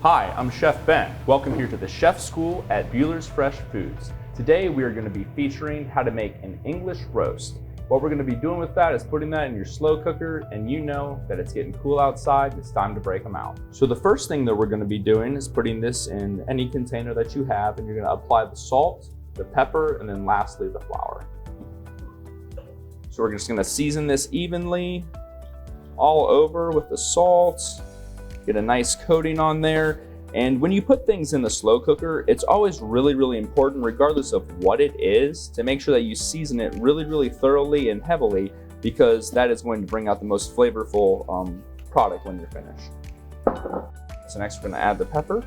Hi, I'm Chef Ben. Welcome here to the Chef School at Buehler's Fresh Foods. Today we are going to be featuring how to make an English roast. What we're going to be doing with that is putting that in your slow cooker, and you know that it's getting cool outside, it's time to break them out. So the first thing that we're going to be doing is putting this in any container that you have, and you're going to apply the salt, the pepper, and then lastly the flour. So we're just going to season this evenly all over with the salt. Get a nice coating on there. And when you put things in the slow cooker, it's always really important, regardless of what it is, to make sure that you season it really thoroughly and heavily, because that is going to bring out the most flavorful product when you're finished. So next we're going to add the pepper.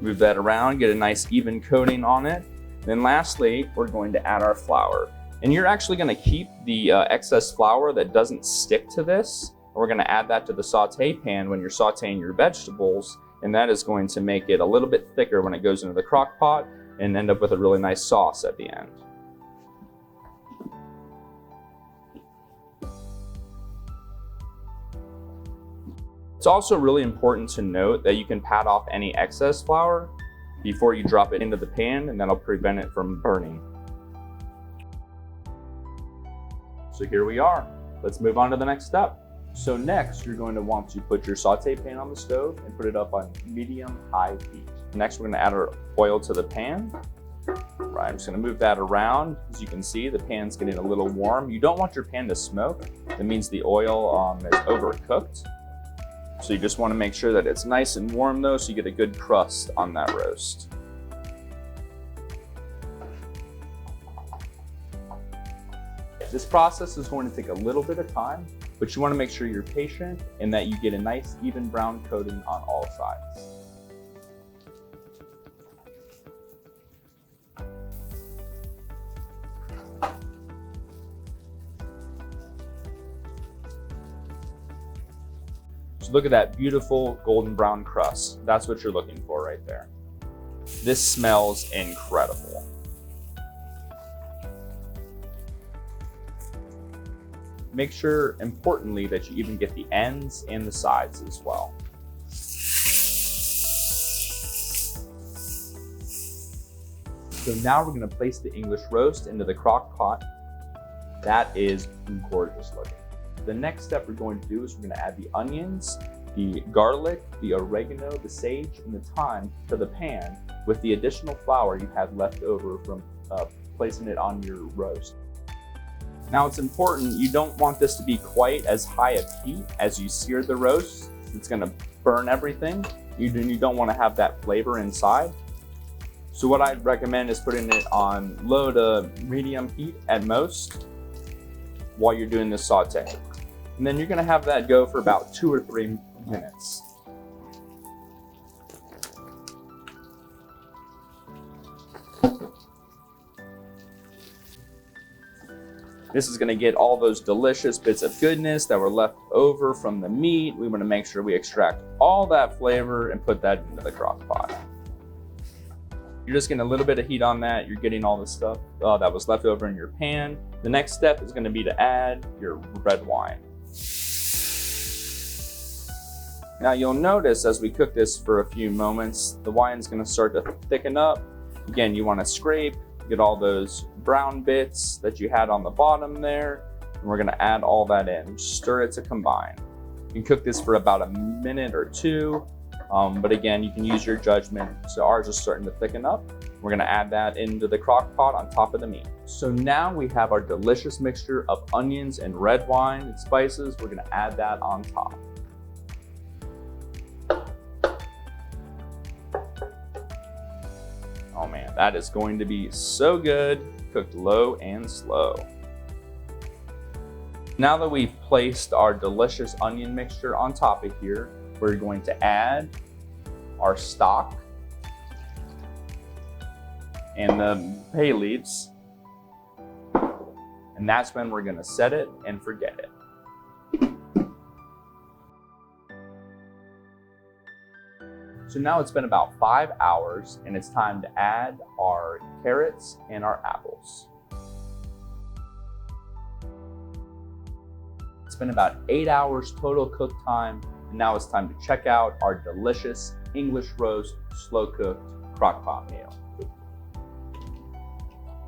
Move that around, get a nice even coating on it. Then lastly, we're going to add our flour. And you're actually going to keep the excess flour that doesn't stick to this. We're going to add that to the saute pan when you're sauteing your vegetables, and that is going to make it a little bit thicker when it goes into the crock pot and end up with a really nice sauce at the end. It's also really important to note that you can pat off any excess flour before you drop it into the pan, and that'll prevent it from burning. So here we are. Let's move on to the next step. So next, you're going to want to put your saute pan on the stove and put it up on medium-high heat. Next, we're going to add our oil to the pan. Right, I'm just going to move that around. As you can see, the pan's getting a little warm. You don't want your pan to smoke. That means the oil is overcooked. So you just want to make sure that it's nice and warm though, so you get a good crust on that roast. This process is going to take a little bit of time, but you want to make sure you're patient and that you get a nice even brown coating on all sides. Look at that beautiful golden brown crust. That's what you're looking for right there. This smells incredible. Make sure, importantly, that you even get the ends and the sides as well. So now we're going to place the English roast into the crock pot. That is gorgeous looking. The next step we're going to do is we're going to add the onions, the garlic, the oregano, the sage, and the thyme to the pan with the additional flour you had left over from placing it on your roast. Now it's important, you don't want this to be quite as high of heat as you sear the roast. It's going to burn everything. You don't want to have that flavor inside. So what I'd recommend is putting it on low to medium heat at most while you're doing this saute. And then you're going to have that go for about 2 or 3 minutes. This is going to get all those delicious bits of goodness that were left over from the meat. We want to make sure we extract all that flavor and put that into the crock pot. You're just getting a little bit of heat on that. You're getting all the stuff that was left over in your pan. The next step is going to be to add your red wine. Now you'll notice as we cook this for a few moments, the wine's going to start to thicken up. Again, you want to scrape, get all those brown bits that you had on the bottom there, and we're going to add all that in. Stir it to combine. You can cook this for about a minute or 2, but again, you can use your judgment. So ours is starting to thicken up. We're going to add that into the crock pot on top of the meat. So now we have our delicious mixture of onions and red wine and spices. We're going to add that on top. Oh man, that is going to be so good, cooked low and slow. Now that we've placed our delicious onion mixture on top of here, we're going to add our stock and the bay leaves. And that's when we're going to set it and forget it. So now it's been about 5 hours and it's time to add our carrots and our apples. been about 8 hours total cook time, and now it's time to check out our delicious English roast slow cooked crock pot meal.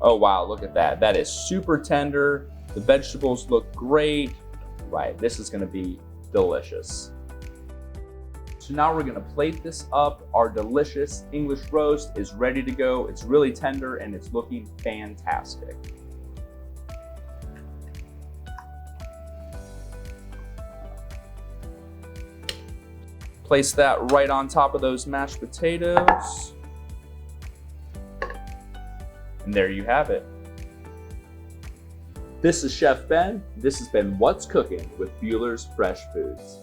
Oh wow, look at that. That is super tender. The vegetables look great. Right, this is gonna be delicious. So now we're gonna plate this up. Our delicious English roast is ready to go. It's really tender and it's looking fantastic. Place that right on top of those mashed potatoes. And there you have it. This is Chef Ben. This has been What's Cooking with Buehler's Fresh Foods.